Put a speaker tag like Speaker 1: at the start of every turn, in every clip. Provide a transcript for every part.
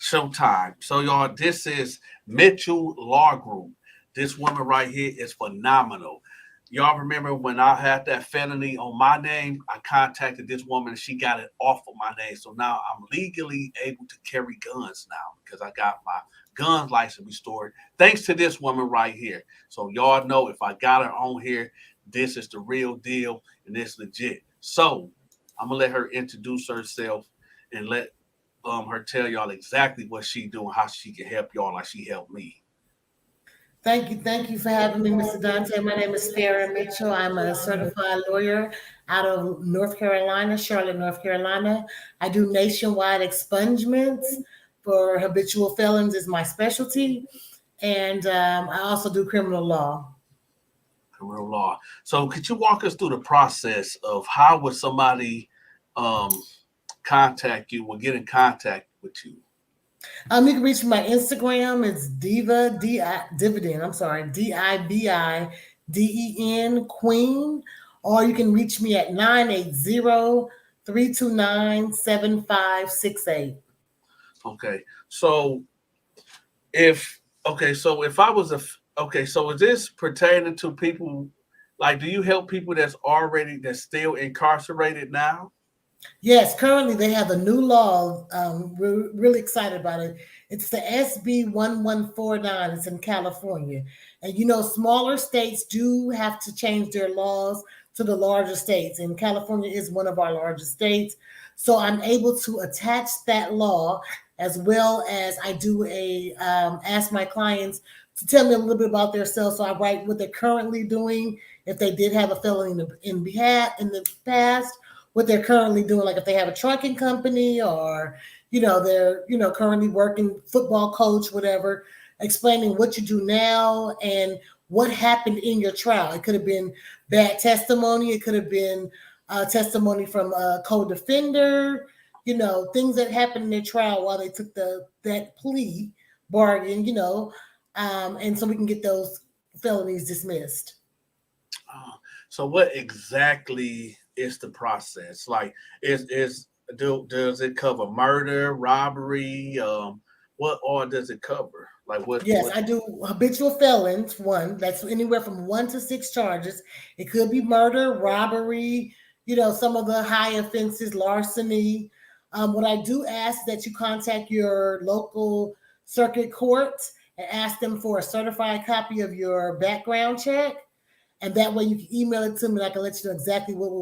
Speaker 1: Showtime. So, y'all, this is Mitchell Law Group. This woman right here is phenomenal. Y'all remember when I had that felony on my name, I contacted this woman and she got it off of my name. So now I'm legally able to carry guns now because I got my gun license restored thanks to this woman right here. So y'all know if I got her on here, this is the real deal and it's legit. So I'm gonna let her introduce herself and let her tell y'all exactly what she doing, how she can help y'all like she helped me.
Speaker 2: Thank you for having me, Mr. Dante. My name is Farrah Mitchell. I'm a certified lawyer out of North Carolina, Charlotte, North Carolina. I do nationwide expungements for habitual felons is my specialty, and I also do criminal law.
Speaker 1: Criminal law. So could you walk us through the process of how would somebody um, contact you or get in contact with you?
Speaker 2: You can reach my Instagram. It's Diva Dividend. I'm sorry, Dibiden Queen. Or you can reach me at 980-329-7568.
Speaker 1: Okay. So if I was so is this pertaining to people like do you help people that's still incarcerated now?
Speaker 2: Yes, currently they have a new law. We're really excited about it. It's the SB 1149. It's in California. And smaller states do have to change their laws to the larger states. And California is one of our largest states. So I'm able to attach that law as well as I do ask my clients to tell me a little bit about themselves. So I write what they're currently doing, if they did have a felony in the past, what they're currently doing, like if they have a trucking company or they're currently working football coach, whatever, explaining what you do now and what happened in your trial. It could have been bad testimony, it could have been testimony from a co-defender, things that happened in their trial while they took that plea bargain, and so we can get those felonies dismissed.
Speaker 1: So what exactly is the process? Like does it cover murder, robbery? What all does it cover? Like
Speaker 2: Yes,
Speaker 1: what
Speaker 2: I do habitual felons, one. That's anywhere from 1 to 6 charges. It could be murder, robbery, some of the high offenses, larceny. What I do ask that you contact your local circuit court and ask them for a certified copy of your background check. And that way you can email it to me and I can let you know exactly what we're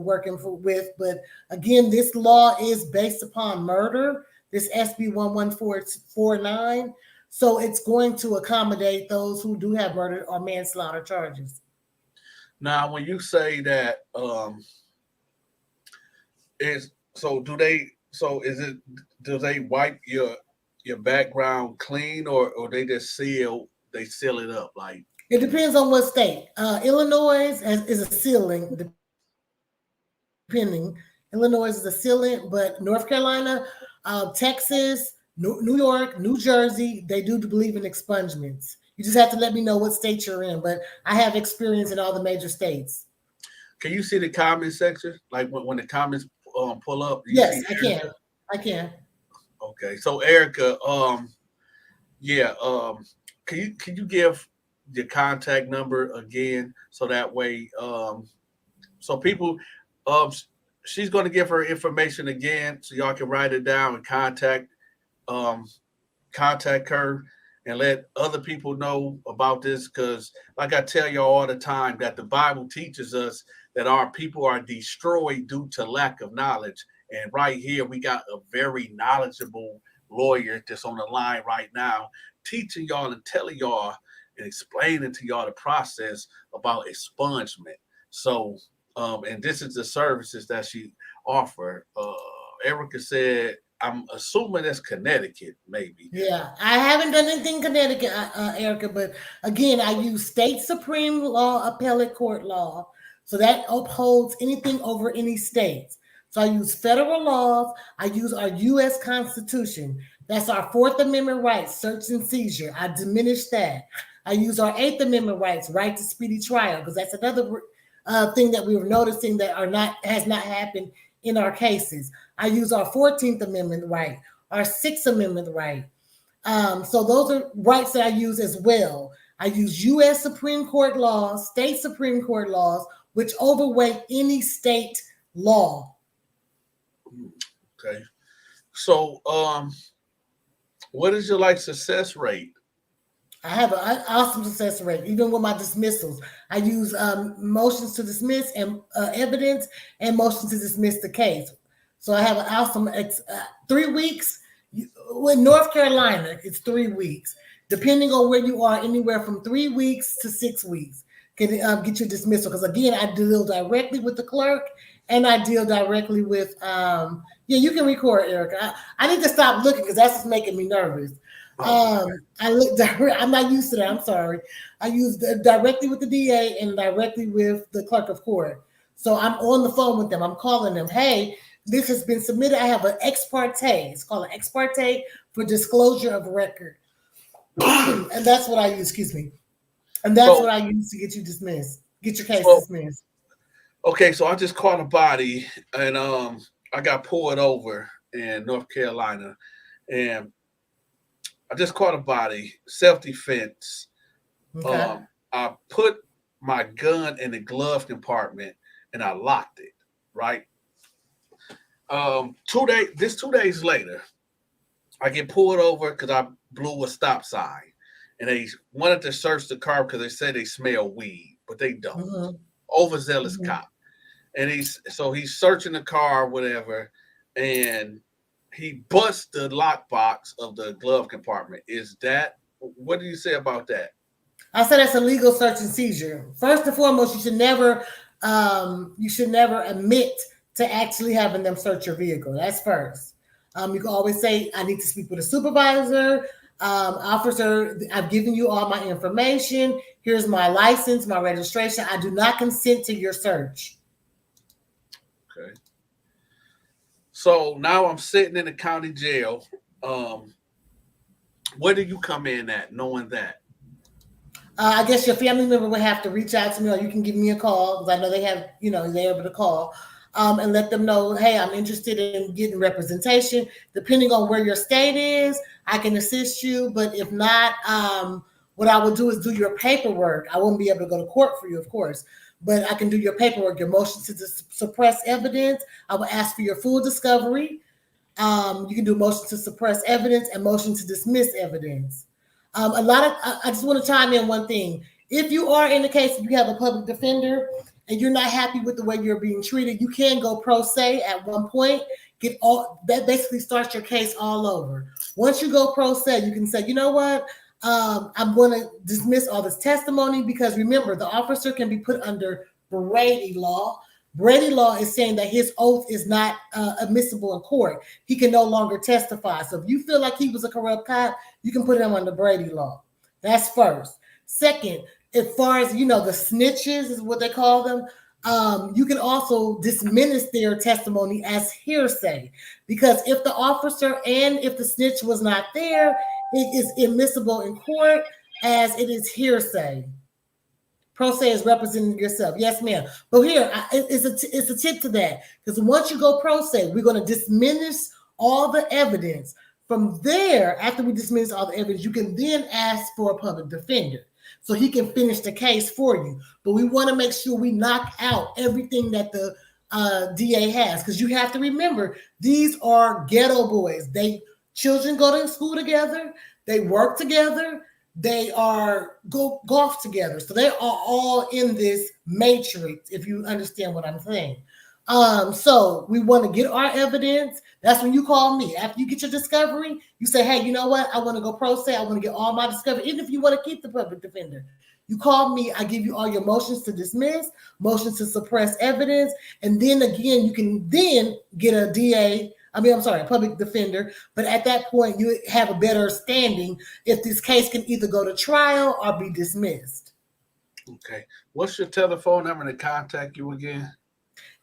Speaker 2: with. But again, this law is based upon murder, this SB 11449. So it's going to accommodate those who do have murder or manslaughter charges.
Speaker 1: now when you say that is so do they so is it do they wipe your background clean or they seal it up like
Speaker 2: It depends on what state. Illinois is a sealing, depending. Illinois is a sealant, but North Carolina, Texas, New York, New Jersey, they do believe in expungements. You just have to let me know what state you're in, but I have experience in all the major states.
Speaker 1: can you see the comment section like when the comments pull up you
Speaker 2: Yes,
Speaker 1: see
Speaker 2: I can.
Speaker 1: Erica?
Speaker 2: I can.
Speaker 1: Okay, so Erica, yeah, can you give your contact number again so that way so people um she's going to give her information again so y'all can write it down and um contact her and let other people know about this because like I tell y'all all the time that the Bible teaches us that our people are destroyed due to lack of knowledge. And right here we got a very knowledgeable lawyer that's on the line right now teaching y'all and telling y'all and explaining to y'all the process about expungement. So and this is the services that she offer. Erica said I'm assuming that's Connecticut, maybe.
Speaker 2: Yeah, I haven't done anything in Connecticut, Erica, but again, I use state supreme law, appellate court law. So that upholds anything over any state. So I use federal laws. I use our U.S. Constitution. That's our Fourth Amendment rights, search and seizure. I diminish that. I use our Eighth Amendment rights, right to speedy trial, because that's another thing that we were noticing that has not happened in our cases. I use our 14th Amendment right, our Sixth Amendment right. So those are rights that I use as well. I use U.S. Supreme Court laws, state Supreme Court laws, which overweight any state law.
Speaker 1: Okay. So, what is your like success rate?
Speaker 2: I have an awesome success rate, even with my dismissals. I use motions to dismiss and evidence and motions to dismiss the case. So I have an awesome 3 weeks. In North Carolina, it's 3 weeks. Depending on where you are, anywhere from 3 weeks to 6 weeks can get your dismissal. Because again, I deal directly with the clerk and I deal directly with, you can record, Erica. I need to stop looking because that's just making me nervous. I look direct. I'm not used to that. I'm sorry. I use directly with the DA and directly with the clerk of court. So I'm on the phone with them. I'm calling them. Hey, this has been submitted. I have an ex parte. It's called an ex parte for disclosure of record, and that's what I use. Excuse me. And that's what I use to get you dismissed. Get your case dismissed.
Speaker 1: Okay, so I just caught a body, and I got pulled over in North Carolina, and I just caught a body, self-defense.
Speaker 2: Okay.
Speaker 1: I put my gun in the glove compartment and I locked it, right? 2 days later, I get pulled over because I blew a stop sign. And they wanted to search the car because they said they smell weed, but they don't.
Speaker 2: Mm-hmm.
Speaker 1: Overzealous cop. And he's searching the car, whatever, and he busts the lockbox of the glove compartment. What do you say about that?
Speaker 2: I said that's a legal search and seizure. First and foremost, you should never admit to actually having them search your vehicle. That's first. You can always say, I need to speak with a supervisor. Officer, I've given you all my information. Here's my license, my registration. I do not consent to your search.
Speaker 1: Okay. So now I'm sitting in the county jail. Where do you come in at knowing that?
Speaker 2: I guess your family member would have to reach out to me, or you can give me a call because I know they have, they're able to call and let them know, hey, I'm interested in getting representation. Depending on where your state is, I can assist you. But if not, what I will do is do your paperwork. I won't be able to go to court for you, of course, but I can do your paperwork, your motion to suppress evidence. I will ask for your full discovery. You can do motion to suppress evidence and motion to dismiss evidence. I just want to chime in one thing. If you are in the case that you have a public defender and you're not happy with the way you're being treated, you can go pro se at one point. That basically starts your case all over. Once you go pro se, you can say, you know what? I'm going to dismiss all this testimony because remember, the officer can be put under Brady law. Brady law is saying that his oath is not admissible in court. He can no longer testify. So if you feel like he was a corrupt cop, you can put him under Brady law. That's first. Second, as far as, the snitches is what they call them, you can also diminish their testimony as hearsay. Because if the officer and if the snitch was not there, it is admissible in court as it is hearsay. Pro se is representing yourself. Yes, ma'am. But here, it's a tip to that. Because once you go pro se, we're going to diminish all the evidence. From there, after we diminish all the evidence, you can then ask for a public defender so he can finish the case for you. But we want to make sure we knock out everything that the DA has. Because you have to remember, these are ghetto boys. Children go to school together. They work together. They go golf together. So they are all in this matrix, if you understand what I'm saying. So we want to get our evidence. That's when you call me. After you get your discovery, you say, hey, you know what? I want to go pro se. I want to get all my discovery. Even if you want to keep the public defender, you call me. I give you all your motions to dismiss, motions to suppress evidence. And then again, you can then get a public defender. But at that point, you have a better standing if this case can either go to trial or be dismissed.
Speaker 1: Okay. What's your telephone number to contact you again?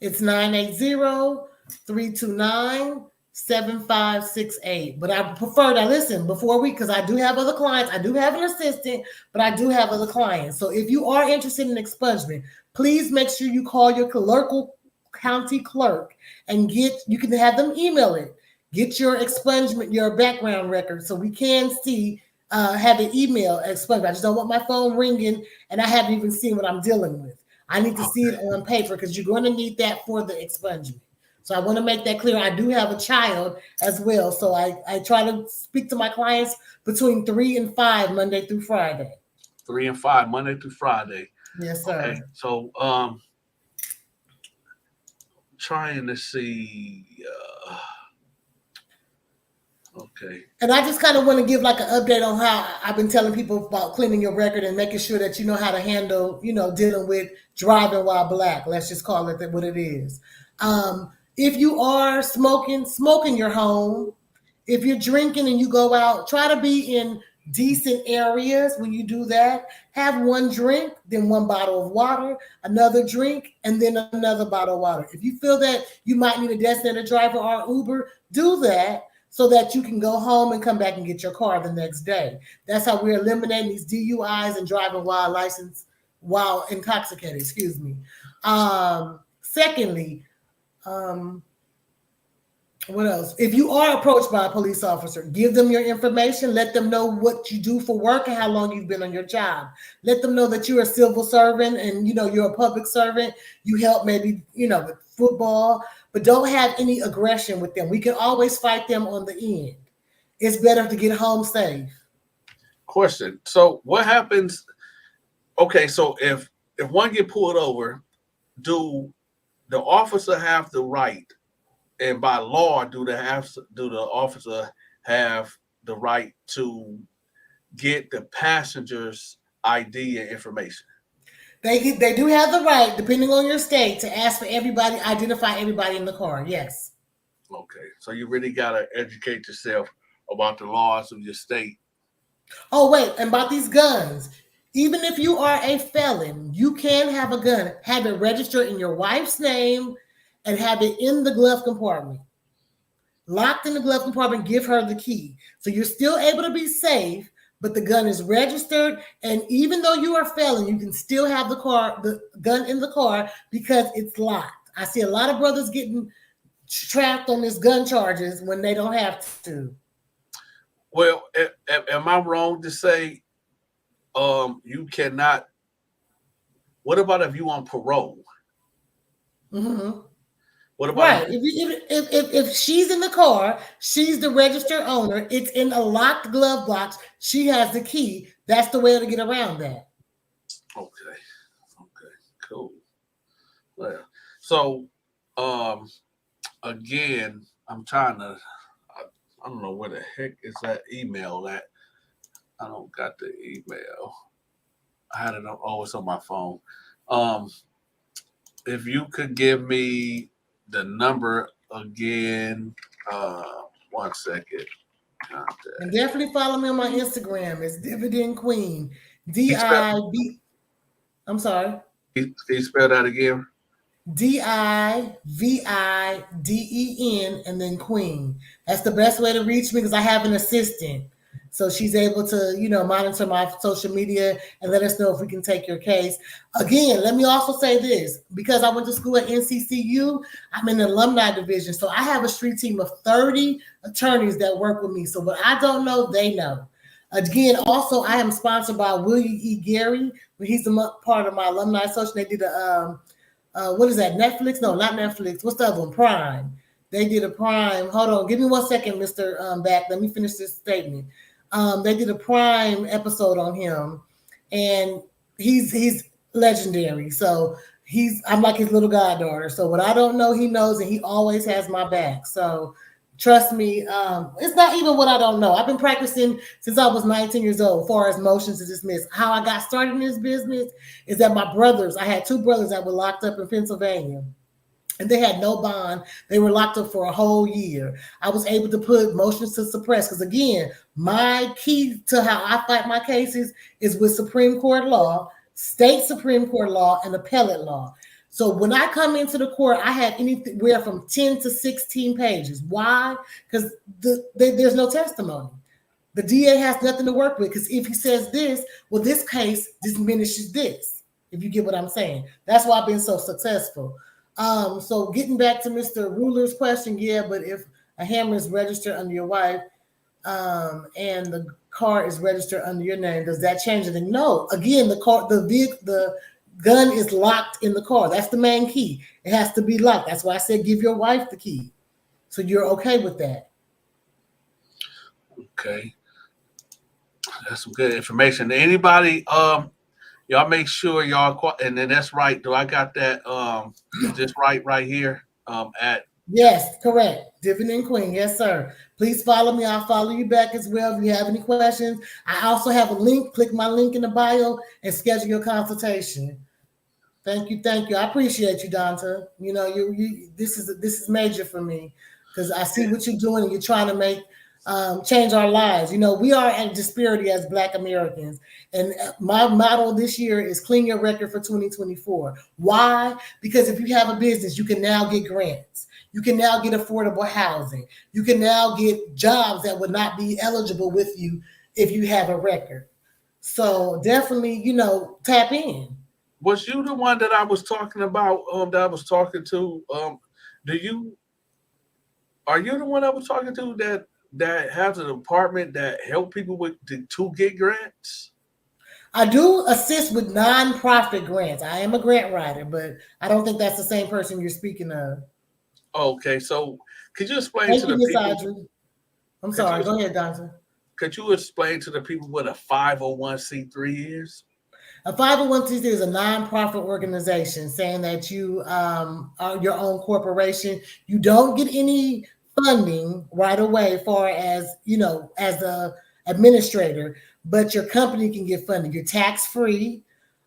Speaker 2: It's 980-329-7568. But I prefer to listen because I do have other clients. I do have an assistant, but I do have other clients. So if you are interested in expungement, please make sure you call your local county clerk and you can have them email it. get your expungement, your background record, so we can see, have an email expungement. I just don't want my phone ringing and I haven't even seen what I'm dealing with. I need to see it on paper because you're going to need that for the expungement. So I want to make that clear. I do have a child as well. So I try to speak to my clients between 3 and 5, Monday through Friday.
Speaker 1: 3 and 5, Monday through Friday.
Speaker 2: Yes, sir.
Speaker 1: Okay. So trying to see. Okay.
Speaker 2: And I just kind of want to give like an update on how I've been telling people about cleaning your record and making sure that you know how to handle, dealing with driving while black. Let's just call it what it is. If you are smoking, smoke in your home. If you're drinking and you go out, try to be in decent areas when you do that. Have one drink, then one bottle of water, another drink, and then another bottle of water. If you feel that you might need a designated driver or Uber, do that so that you can go home and come back and get your car the next day. That's how we're eliminating these DUIs and driving while intoxicated, excuse me. Secondly, what else? If you are approached by a police officer, give them your information. Let them know what you do for work and how long you've been on your job. Let them know that you're a civil servant and you're a public servant. You help maybe with football, but don't have any aggression with them. We can always fight them on the end. It's better to get home safe.
Speaker 1: Question. So what happens? Okay, so if one get pulled over, do the officer have the right? And by law, do the officer have the right to get the passenger's ID and information?
Speaker 2: They do have the right, depending on your state, to ask for everybody, identify everybody in the car. Yes.
Speaker 1: Okay, so you really gotta educate yourself about the laws of your state.
Speaker 2: Oh wait, and about these guns. Even if you are a felon, you can have a gun. Have it registered in your wife's name and have it in the glove compartment. Locked in the glove compartment, give her the key. So you're still able to be safe, but the gun is registered. And even though you are a felon, you can still have the gun in the car because it's locked. I see a lot of brothers getting trapped on this gun charges when they don't have to.
Speaker 1: Well, am I wrong to say you cannot? What about if you on parole?
Speaker 2: Mm-hmm.
Speaker 1: What about
Speaker 2: if she's in the car, she's the registered owner, it's in a locked glove box, she has the key. That's the way to get around that.
Speaker 1: Okay, cool. Well, so again, I'm trying to. I don't know where the heck is that email at. I don't got the email. I had it on. Oh, it's on my phone. If you could give me the number again, 1 second.
Speaker 2: And definitely follow me on my Instagram. It's Dividend Queen. D-I-V. I'm sorry.
Speaker 1: Can you spell that again?
Speaker 2: D-I-V-I-D-E-N and then Queen. That's the best way to reach me because I have an assistant. So she's able to, monitor my social media and let us know if we can take your case. Again, let me also say this. Because I went to school at NCCU, I'm in the alumni division. So I have a street team of 30 attorneys that work with me. So what I don't know, they know. Again, also, I am sponsored by William E. Gary. He's a part of my alumni association. They did what is that, Netflix? No, not Netflix. What's the other one? Prime. They did a Prime. Hold on. Give me 1 second, Mr. Back. Let me finish this statement. They did a Prime episode on him, and he's legendary. So I'm like his little goddaughter. So what I don't know, he knows, and he always has my back. So trust me, it's not even what I don't know. I've been practicing since I was 19 years old, as far as motions to dismiss. How I got started in this business is that I had 2 brothers that were locked up in Pennsylvania. And they had no bond. They were locked up for a whole year. I was able to put motions to suppress because, again, my key to how I fight my cases is with Supreme Court law, state Supreme Court law, and appellate law. So when I come into the court, I have anywhere from 10 to 16 pages. Why? Because there's no testimony. The DA has nothing to work with because if he says this, well, this case diminishes this, if you get what I'm saying. That's why I've been so successful. So getting back to Mr. Ruler's question, yeah, but if a hammer is registered under your wife, and the car is registered under your name, does that change anything? No. Again, the gun is locked in the car. That's the main key. It has to be locked. That's why I said give your wife the key. So you're okay with that.
Speaker 1: Okay. That's some good information. Anybody, y'all make sure y'all, and then that's right. Do I got that just right here? At
Speaker 2: Yes, correct. Dividend Queen. Yes, sir. Please follow me. I'll follow you back as well if you have any questions. I also have a link. Click my link in the bio and schedule your consultation. Thank you, thank you. I appreciate you, Donta. You know, this is major for me because I see what you're doing and you're trying to make change our lives. You know, we are at disparity as Black Americans, and my motto this year is clean your record for 2024. Why? Because if you have a business, you can now get grants. You can now get affordable housing. You can now get jobs that would not be eligible with you if you have a record. So definitely, you know, tap in.
Speaker 1: Was you the one that I was talking about? That I was talking to. Are you the one I was talking to that has a department that help people to get grants?
Speaker 2: I do assist with nonprofit grants. I am a grant writer, but I don't think that's the same person you're speaking of.
Speaker 1: Okay, so could you explain
Speaker 2: Thank
Speaker 1: to
Speaker 2: you,
Speaker 1: the
Speaker 2: Miss
Speaker 1: people?
Speaker 2: Audrey. I'm sorry. Go ahead, Doctor.
Speaker 1: Could you explain to the people what a 501c3 is?
Speaker 2: A 501c3 is a nonprofit organization saying that you are your own corporation. You don't get any funding right away, far as you know, as a administrator, but your company can get funding. You're tax free.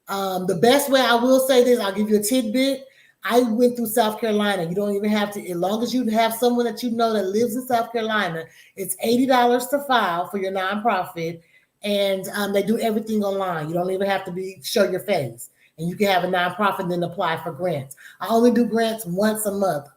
Speaker 2: The best way, I will say this, I'll give you a tidbit. I went through South Carolina. You don't even have to, as long as you have someone that you know that lives in South Carolina, it's $80 to file for your nonprofit. And they do everything online. You don't even have to show your face. And you can have a nonprofit and then apply for grants. I only do grants once a month.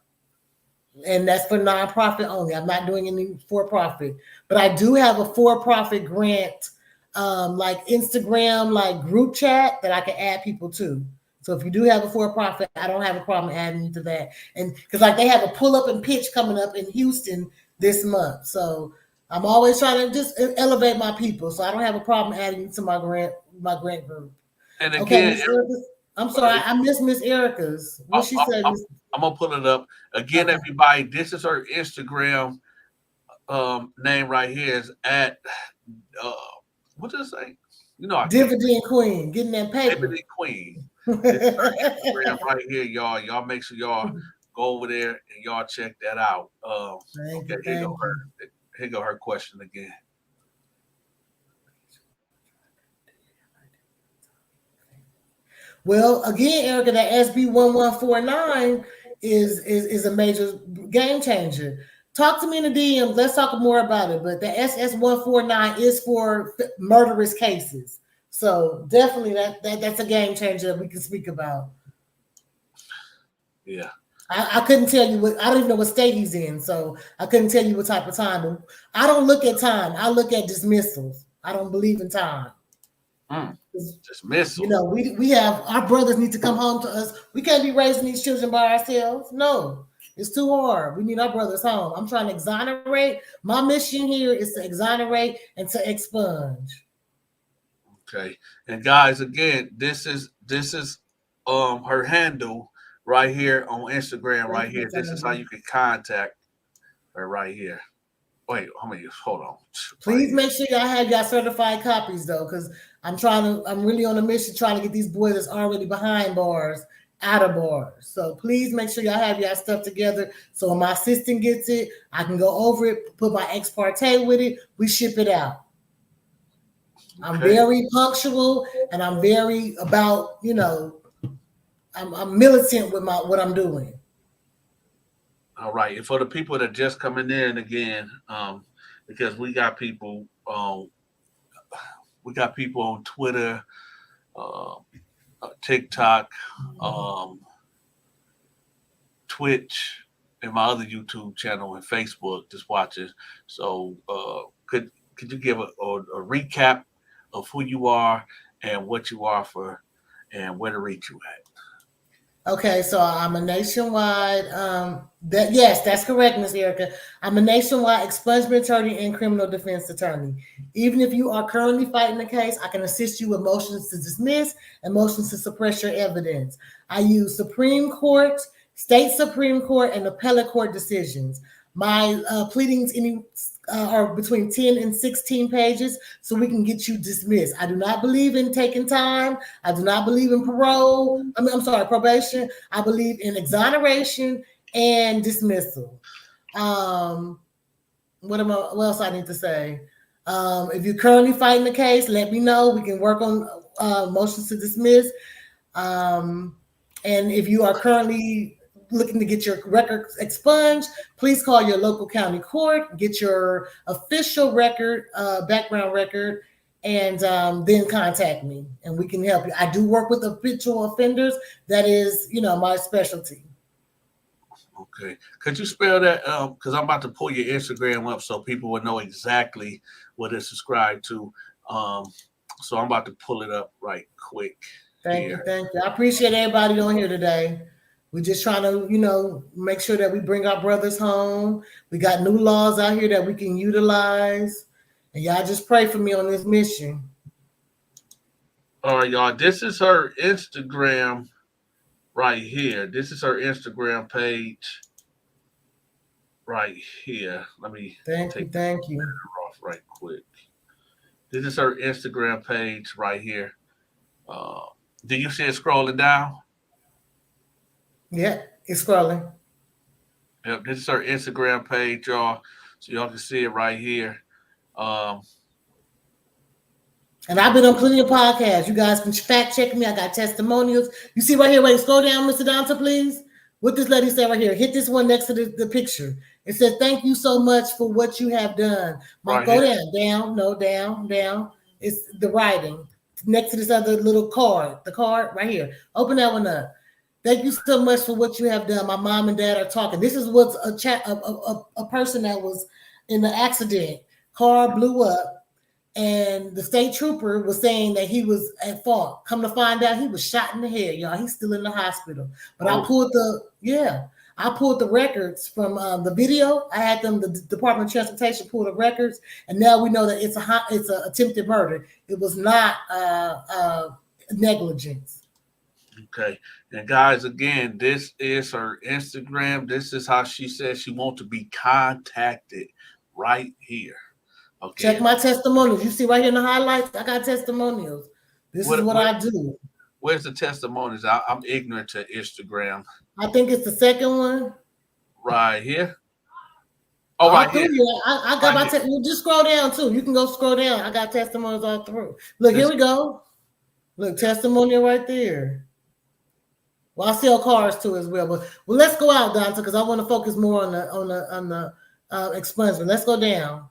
Speaker 2: And that's for nonprofit only. I'm not doing any for-profit. But I do have a for-profit grant, like Instagram, like group chat that I can add people to. So if you do have a for-profit, I don't have a problem adding you to that. And because like they have a pull-up and pitch coming up in Houston this month. So I'm always trying to just elevate my people. So I don't have a problem adding you to my grant group.
Speaker 1: And
Speaker 2: Okay,
Speaker 1: again,
Speaker 2: I'm sorry, I missed Miss Erica's. What she said?
Speaker 1: I'm gonna pull it up again, okay. Everybody, this is her Instagram name right here is at what does it say? You know,
Speaker 2: Dividend Queen, getting that paper.
Speaker 1: Dividend Queen. This is her Instagram right here, y'all. Y'all make sure y'all go over there and y'all check that out. Okay, here go her question again.
Speaker 2: Well, again, Erica, that SB 1149 is a major game changer. Talk to me in the DM. Let's talk more about it. But the SS 149 is for murderous cases. So definitely that's a game changer that we can speak about.
Speaker 1: Yeah.
Speaker 2: I couldn't tell you I don't even know what state he's in, so I couldn't tell you what type of time. But I don't look at time. I look at dismissals. I don't believe in time.
Speaker 1: Dismissal.
Speaker 2: You know, we have our brothers need to come home to us. We can't be raising these children by ourselves. No, it's too hard. We need our brothers home. I'm trying to exonerate. My mission here is to exonerate and to expunge.
Speaker 1: Okay, and guys, again, this is her handle right here on Instagram. Right here, this is how you can contact her right here. Wait, how many? Hold on.
Speaker 2: Please make sure y'all have y'all certified copies though, because I'm really on a mission trying to get these boys that's already behind bars out of bars. So please make sure y'all have y'all stuff together. So when my assistant gets it, I can go over it, put my ex parte with it, we ship it out. Okay. I'm very punctual and I'm very about, you know, I'm militant with what I'm doing.
Speaker 1: All right. And for the people that are just coming in again, because we got people on Twitter, TikTok, Twitch, and my other YouTube channel and Facebook just watching. So could you give a recap of who you are and what you offer and where to reach you at?
Speaker 2: Okay, so I'm a nationwide. That yes, that's correct, Miss Erica. I'm a nationwide expungement attorney and criminal defense attorney. Even if you are currently fighting the case, I can assist you with motions to dismiss and motions to suppress your evidence. I use Supreme Court, state Supreme Court, and appellate court decisions. My pleadings are between 10 and 16 pages, so we can get you dismissed. I do not believe in taking time. I do not believe in parole. I'm sorry, probation. I believe in exoneration and dismissal. What else I need to say? If you're currently fighting the case, let me know. We can work on motions to dismiss. And if you are currently looking to get your record expunged, please call your local county court, get your official record, background record, and then contact me and we can help you. I do work with habitual offenders. That is, my specialty.
Speaker 1: Okay. Could you spell that? Because I'm about to pull your Instagram up so people will know exactly what it's subscribed to. So I'm about to pull it up right quick.
Speaker 2: Thank you. I appreciate everybody on here today. We're just trying to, make sure that we bring our brothers home. We got new laws out here that we can utilize. And y'all just pray for me on this mission.
Speaker 1: All right, y'all. This is her Instagram right here. This is her Instagram page right here. Let me
Speaker 2: thank you.
Speaker 1: Off right quick. This is her Instagram page right here. Do you see it scrolling down?
Speaker 2: Yeah, it's scrolling.
Speaker 1: Yep, this is her Instagram page, y'all. So y'all can see it right here.
Speaker 2: And I've been on plenty of podcasts. You guys can fact check me. I got testimonials. You see right here. Wait, scroll down, Mr. Donta, please. What this lady said right here. Hit this one next to the picture. It said, "Thank you so much for what you have done." Go down. It's the writing next to this other little card. The card right here. Open that one up. Thank you so much for what you have done. My mom and dad are talking. This is what's a person that was in the accident. Car blew up. And the state trooper was saying that he was at fault. Come to find out, he was shot in the head, y'all. He's still in the hospital. But I pulled the records from the video. I had them, the Department of Transportation, pull the records, and now we know that it's an attempted murder. It was not negligence.
Speaker 1: Okay, and guys, again, this is her Instagram. This is how she says she wants to be contacted right here. Okay.
Speaker 2: Check my testimonials. You see right here in the highlights, I got testimonials. This is what I do.
Speaker 1: Where's the testimonials? I'm ignorant to Instagram.
Speaker 2: I think it's the second one.
Speaker 1: Right here. Oh, right here.
Speaker 2: I got my just scroll down too. You can go scroll down. I got testimonials all through. Look, here we go. Look, testimonial right there. Well, I sell cars too as well. But let's go out, Donta, because I want to focus more on the expungement. Let's go down.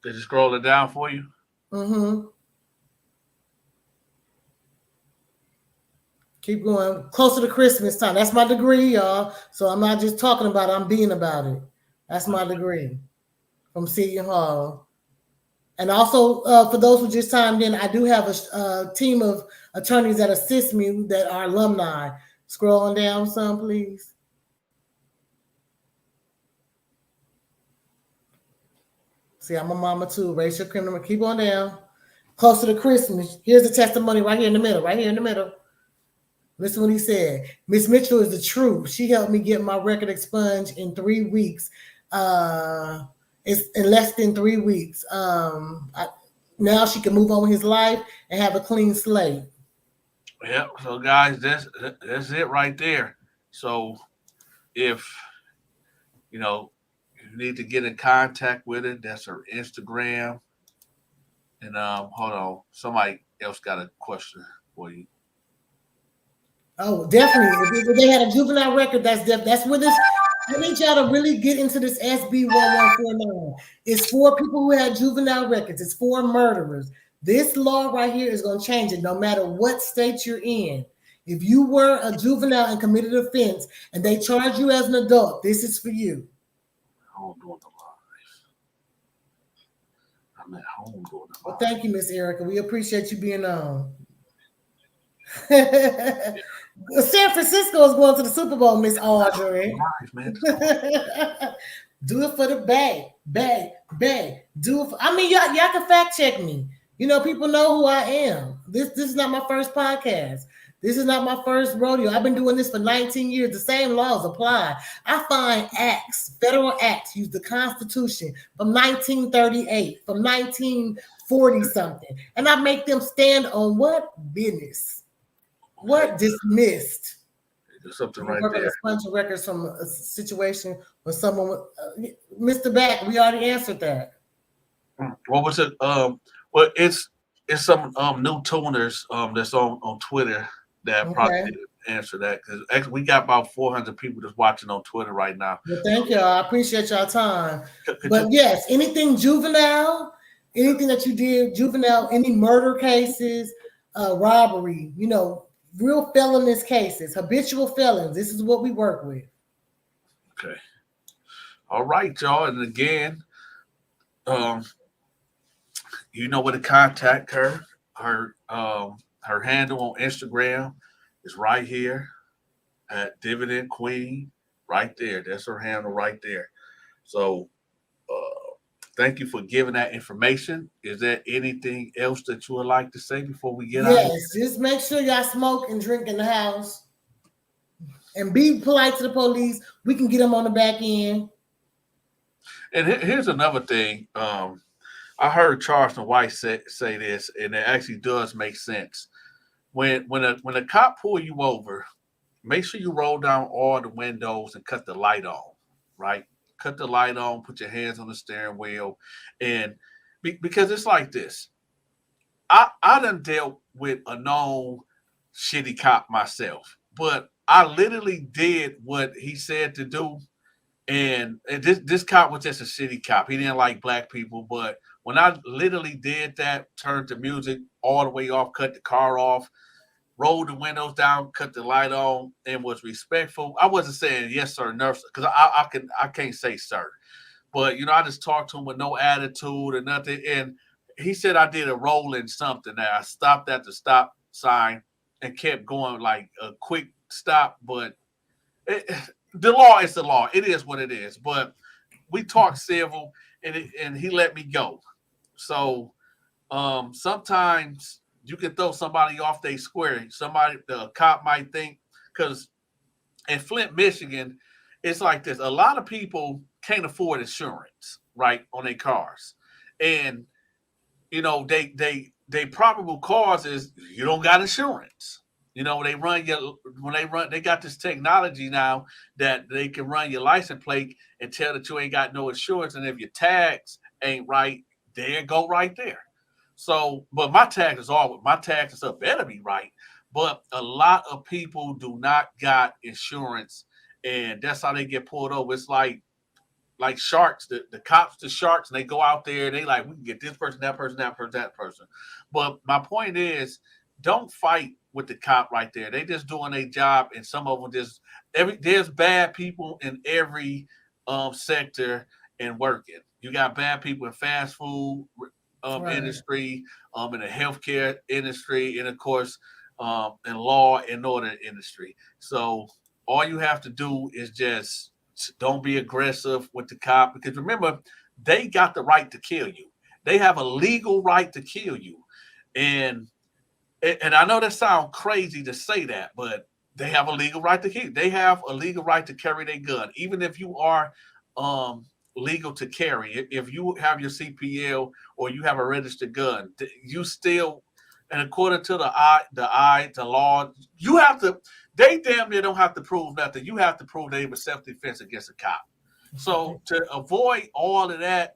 Speaker 1: Did you scroll it down for you?
Speaker 2: Mm-hmm. Keep going. Closer to Christmas time. That's my degree, y'all. So I'm not just talking about it. I'm being about it. That's my degree from Seton Hall. And also, for those who just chimed in, I do have a team of attorneys that assist me that are alumni. Scroll on down some, please. See, I'm a mama too. Racial criminal. Keep on down. Closer to Christmas. Here's the testimony right here in the middle. Right here in the middle. Listen what he said. Miss Mitchell is the truth. She helped me get my record expunged in 3 weeks. It's in less than 3 weeks. Now she can move on with his life and have a clean slate.
Speaker 1: Yep. So guys, that's it right there. So if you need to get in contact with her, that's her Instagram. And hold on, somebody else got a question for you.
Speaker 2: Oh, definitely. If they had a juvenile record, that's where this. I need y'all to really get into this SB 1149. It's for people who had juvenile records. It's for murderers. This law right here is going to change it no matter what state you're in. If you were a juvenile and committed an offense and they charge you as an adult, this is for you.
Speaker 1: I'm doing the live. I'm at home doing the live.
Speaker 2: Well, thank you, Miss Erica. We appreciate you being on. San Francisco is going to the Super Bowl, Miss Audrey.
Speaker 1: Nice, man.
Speaker 2: Do it for the Bay. Do it for, I mean, y'all can fact check me. You know, people know who I am. This is not my first podcast. This is not my first rodeo. I've been doing this for 19 years. The same laws apply. I find acts, federal acts, use the Constitution from 1938, from 1940 something, and I make them stand on what business, what dismissed.
Speaker 1: There's something
Speaker 2: We're
Speaker 1: right
Speaker 2: working
Speaker 1: there.
Speaker 2: a bunch of records from a situation where someone, Mr. Back, we already answered that.
Speaker 1: What was it? Well, it's some new tuners that's on Twitter that probably
Speaker 2: Okay.
Speaker 1: didn't answer that because actually we got about 400 people that's watching on Twitter right now.
Speaker 2: Well, thank y'all. I appreciate y'all time.
Speaker 1: Could
Speaker 2: But
Speaker 1: you,
Speaker 2: yes, anything juvenile, anything that you did, juvenile, any murder cases, robbery, you know, real felonious cases, habitual felons. This is what we work with.
Speaker 1: okay. All right, y'all. And again, um, you know where to contact her. Her handle on Instagram is right here at Dividend Queen. Right there. That's her handle right there. So thank you for giving that information. Is there anything else that you would like to say before we get out of here?
Speaker 2: Yes, just make sure y'all smoke and drink in the house and be polite to the police. We can get them on the back end.
Speaker 1: And here's another thing. I heard Charleston White say this, and it actually does make sense. When a cop pull you over, make sure you roll down all the windows and cut the light on, right? Cut the light on, put your hands on the steering wheel, and because it's like this. I done dealt with a known shitty cop myself, but I literally did what he said to do. And this cop was just a shitty cop. He didn't like black people, but when I literally did that, turned the music all the way off, cut the car off, rolled the windows down, cut the light on, and was respectful. I wasn't saying yes sir, nurse, because I can't say sir, but I just talked to him with no attitude or nothing. And he said I did a rolling something. That I stopped at the stop sign and kept going like a quick stop, but the law is the law. It is what it is. But we talked civil, and he let me go. So sometimes you can throw somebody off their square. The cop might think, because in Flint, Michigan, it's like this. A lot of people can't afford insurance, right, on their cars, and they probable cause is you don't got insurance. They got this technology now that they can run your license plate and tell that you ain't got no insurance, and if your tags ain't right, they go right there. So, but my taxes are better be right. But a lot of people do not got insurance, and that's how they get pulled over. It's like sharks, the cops, the sharks, and they go out there and they like, we can get this person, that person, that person, that person. But my point is, don't fight with the cop right there. They just doing their job, and some of them there's bad people in every sector and working. You got bad people in fast food
Speaker 2: Right.
Speaker 1: industry, in the healthcare industry, and of course, in law and order industry. So all you have to do is just don't be aggressive with the cop, because remember, they got the right to kill you. They have a legal right to kill you. And I know that sounds crazy to say that, but they have a legal right to kill you. They have a legal right to carry their gun, even if you are legal to carry. If you have your CPL or you have a registered gun, you still, and according to the law, you have to. They damn near don't have to prove nothing. You have to prove they were self-defense against a cop. So to avoid all of that,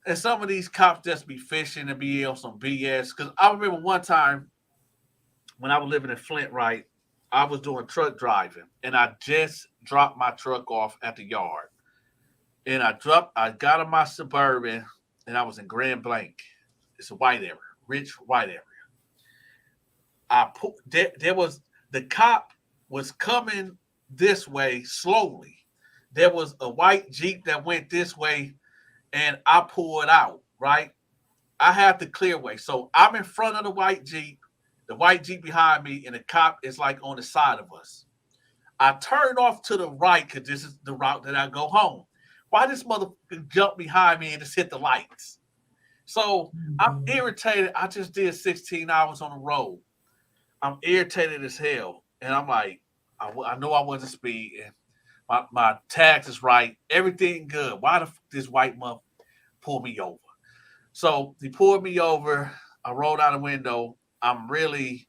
Speaker 1: and some of these cops just be fishing and be on some BS. Because I remember one time when I was living in Flint, right, I was doing truck driving, and I just dropped my truck off at the yard. And I got in my Suburban, and I was in Grand Blanc. It's a white area, rich white area. There was the cop was coming this way slowly. There was a white Jeep that went this way, and I pulled out, right? I had the clear way. So I'm in front of the white Jeep, the white Jeep behind me, and the cop is like on the side of us. I turned off to the right because this is the route that I go home. Why this motherfucker jumped behind me and just hit the lights? So I'm irritated. I just did 16 hours on the road. I'm irritated as hell. And I'm like, I know I wasn't speeding. My tax is right. Everything good. Why the fuck this white mother pull me over? So he pulled me over. I rolled out the window. I'm really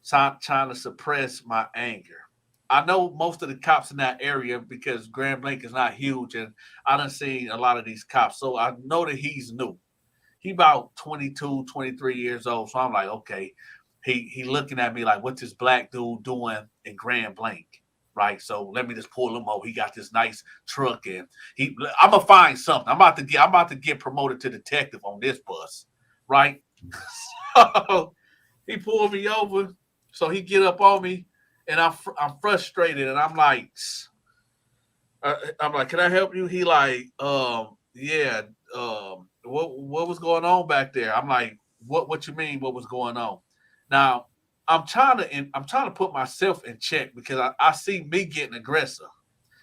Speaker 1: trying to suppress my anger. I know most of the cops in that area because Grand Blanc is not huge, and I done seen a lot of these cops. So I know that he's new. He about 22, 23 years old. So I'm like, okay, he looking at me like, what's this black dude doing in Grand Blanc? Right. So let me just pull him over. He got this nice truck and I'm gonna find something. I'm about to get promoted to detective on this bus. Right. So he pulled me over. So he get up on me and I'm frustrated and I'm like, can I help you? He like, yeah, what was going on back there? I'm like, what you mean? What was going on? Now, I'm trying to put myself in check because I see me getting aggressive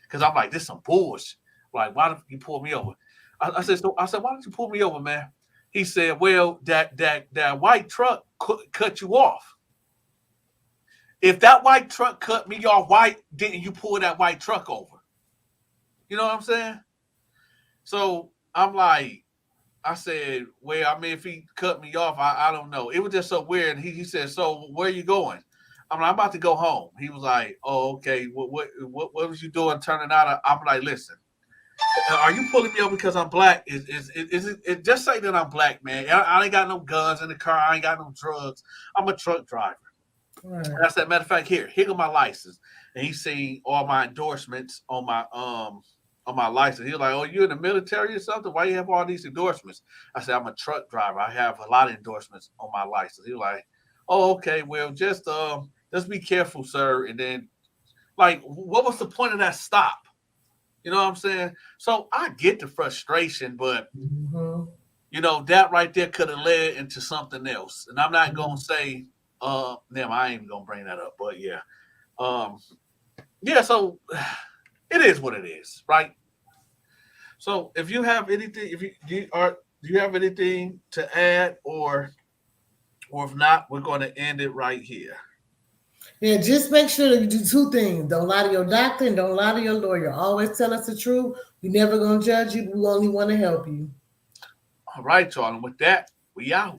Speaker 1: because I'm like, this some bullshit. Like, why don't you pull me over? I said, why don't you pull me over, man? He said, well, that white truck cut you off. If that white truck cut me off, why didn't you pull that white truck over? You know what I'm saying? So I'm like, I said, well, I mean, if he cut me off, I don't know. It was just so weird. He said, so where are you going? I'm like, I'm about to go home. He was like, oh, okay. What was you doing turning out? I'm like, listen, are you pulling me over because I'm black? Is it just say that I'm black, man. I ain't got no guns in the car. I ain't got no drugs. I'm a truck driver. Right. And I said, matter of fact, here go my license. And he seen all my endorsements on my license. He was like, oh, you in the military or something? Why you have all these endorsements? I said, I'm a truck driver. I have a lot of endorsements on my license. He was like, oh, okay, well, just be careful, sir. And then, like, what was the point of that stop? You know what I'm saying? So I get the frustration, but you know, that right there could have led into something else. And I'm not gonna say, I ain't even gonna bring that up, but yeah. So it is what it is, right? So if you have anything, if do you have anything to add, or if not, we're going to end it right here.
Speaker 2: Yeah, just make sure that you do two things. Don't lie to your doctor and don't lie to your lawyer. Always tell us the truth. We're never going to judge you. We only want to help you.
Speaker 1: All right, y'all. And with that, we out.